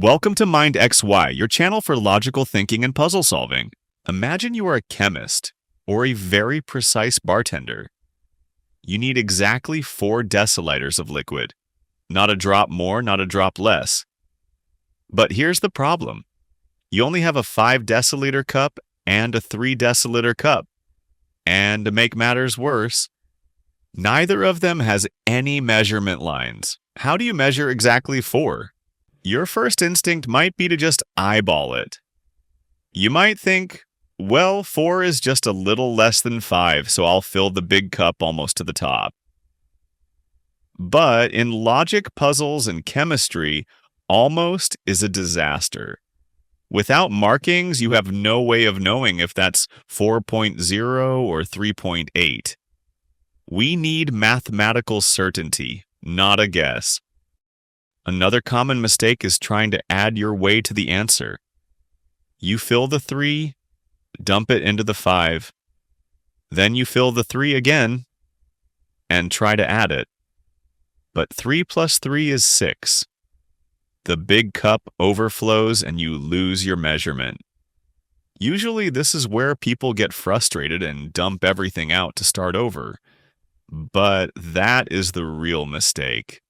Welcome to Mind XY, your channel for logical thinking and puzzle solving. Imagine you are a chemist or a very precise bartender. You need exactly 4 deciliters of liquid. Not a drop more, not a drop less. But here's the problem. You only have a 5 deciliter cup and a 3 deciliter cup. And to make matters worse, neither of them has any measurement lines. How do you measure exactly 4? Your first instinct might be to just eyeball it. You might think, well, 4 is just a little less than 5, so I'll fill the big cup almost to the top. But in logic, puzzles, and chemistry, almost is a disaster. Without markings, you have no way of knowing if that's 4.0 or 3.8. We need mathematical certainty, not a guess. Another common mistake is trying to add your way to the answer. You fill the 3, dump it into the 5, then you fill the 3 again, and try to add it. But 3 plus 3 is 6. The big cup overflows and you lose your measurement. Usually this is where people get frustrated and dump everything out to start over. But that is the real mistake.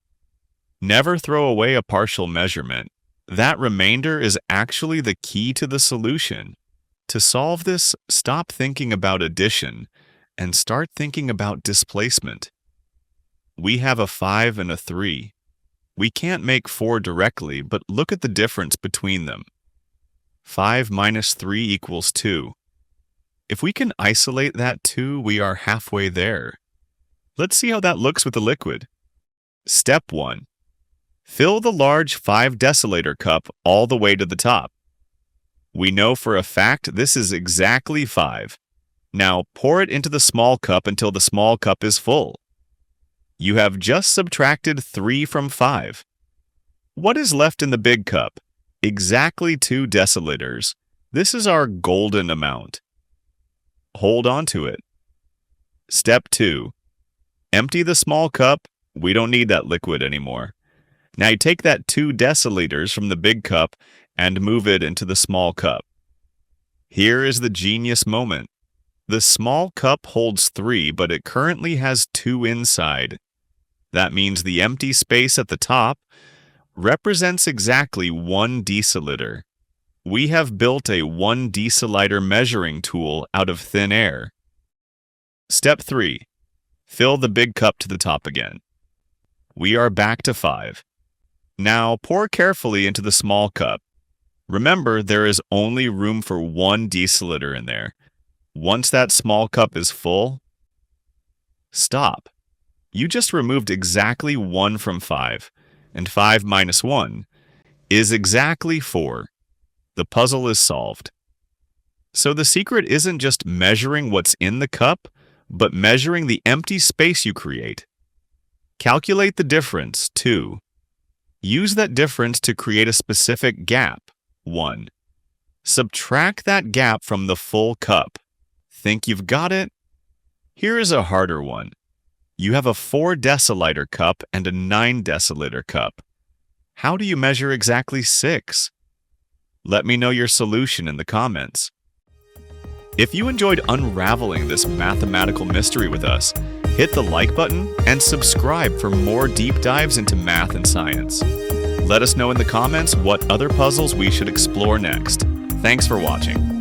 Never throw away a partial measurement. That remainder is actually the key to the solution. To solve this, stop thinking about addition and start thinking about displacement. We have a 5 and a 3. We can't make 4 directly, but look at the difference between them. 5 minus 3 equals 2. If we can isolate that 2, we are halfway there. Let's see how that looks with the liquid. Step 1. Fill the large 5 deciliter cup all the way to the top. We know for a fact this is exactly 5. Now pour it into the small cup until the small cup is full. You have just subtracted 3 from 5. What is left in the big cup? Exactly 2 deciliters. This is our golden amount. Hold on to it. Step 2. Empty the small cup. We don't need that liquid anymore. Now you take that 2 deciliters from the big cup and move it into the small cup. Here is the genius moment. The small cup holds 3, but it currently has 2 inside. That means the empty space at the top represents exactly 1 deciliter. We have built a 1 deciliter measuring tool out of thin air. Step 3. Fill the big cup to the top again. We are back to 5. Now pour carefully into the small cup. Remember, there is only room for 1 deciliter in there. Once that small cup is full, stop. You just removed exactly 1 from 5, and 5 minus 1 is exactly 4. The puzzle is solved. So the secret isn't just measuring what's in the cup, but measuring the empty space you create. Calculate the difference, 2. Use that difference to create a specific gap, 1. Subtract that gap from the full cup. Think you've got it? Here is a harder one. You have a 4 deciliter cup and a 9 deciliter cup. How do you measure exactly 6? Let me know your solution in the comments. If you enjoyed unraveling this mathematical mystery with us, hit the like button and subscribe for more deep dives into math and science. Let us know in the comments what other puzzles we should explore next. Thanks for watching.